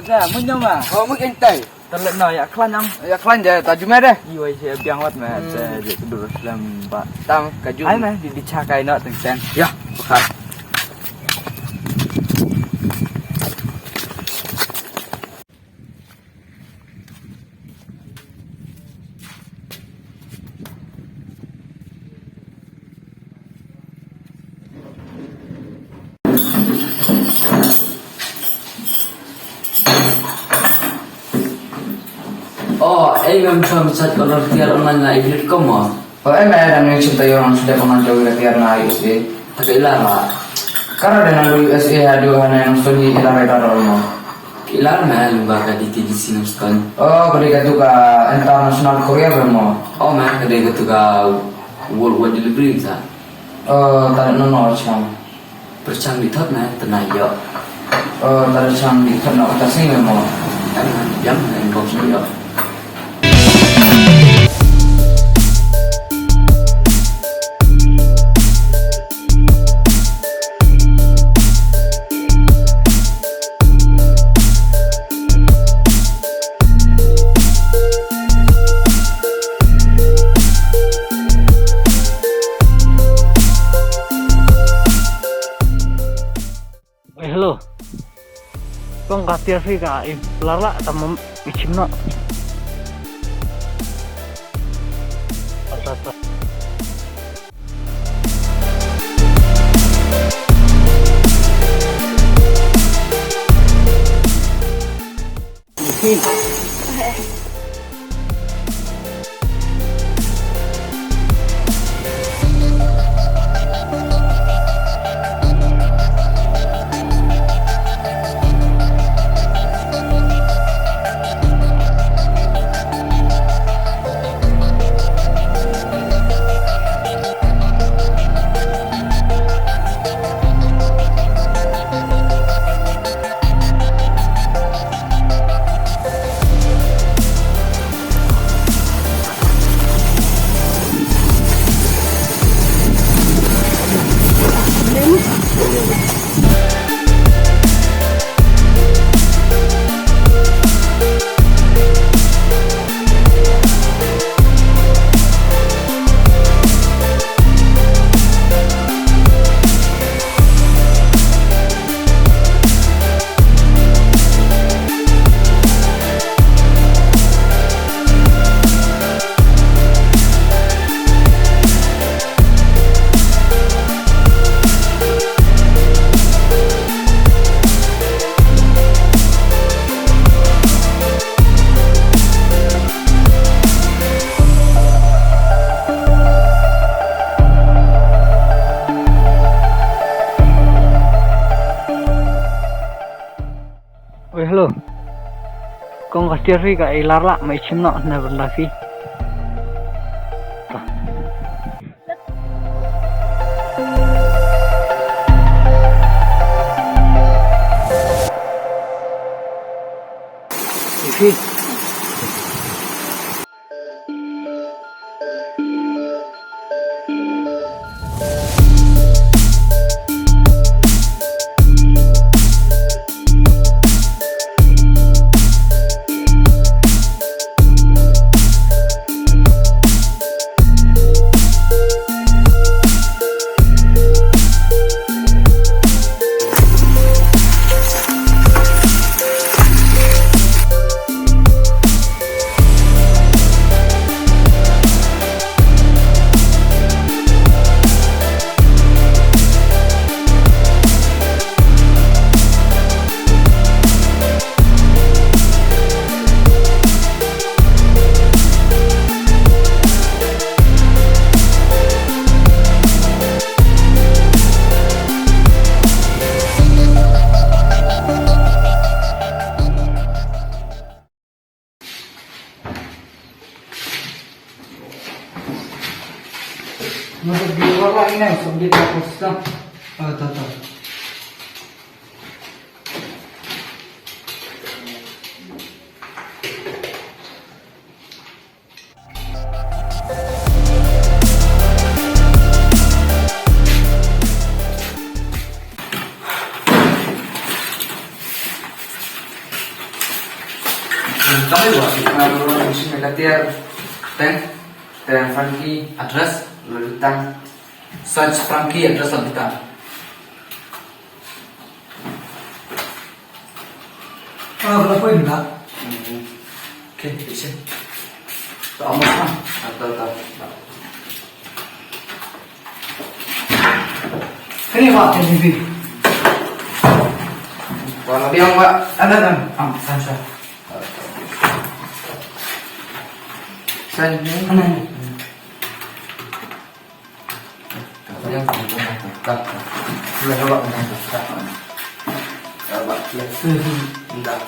Dạ, muốn nhau mà. Mức anh tẩy. Tao lợn nồi khăn không? Ya khlan je, taju me deh. Iya, saya biang wat mah. Saya jadi dulu dalam Pak. Tam kaju. Ai mah dicakai nak tengsen. Ya, bukan. Oh, memang bisa kalau tiar online nggak ibrit kamu? Oh, ada yang cintai orang sudah memantau tiar na USA. Agak ilar lah. Karena dengan USA haduh hanya yang studi ilar orang. Ilar mah lembaga DTDC NONGSTOiN. Oh, ketika itu ke international courier bermo. Oh, mah ketika itu ke worldwide delivery bisa. Oh, tak nono cang. Percang di top mah tenaga. Oh, tak cang di kena atas ni bermo. Jam Nyngkong sendiri. Hello. Kong katia sih ka lara sama ichimno. Atata. hello. Con kasih sih kak ilar lah, mai cimno never lagi. Oke. Masuk di luar lagi nih, sebelum hapus dah. Oh, tahu. Kami buat orang musim tiar tang Frankie address lalu tang search Frankie address lalu tang. Berapa ini kak? Oke, bisa. Almost kan? Atau. Ini pak TV. Kalau dia nggak ada kan? Sansa. Mana? Yang tetap. Sudah coba tetap. Coba lihat. Enggak.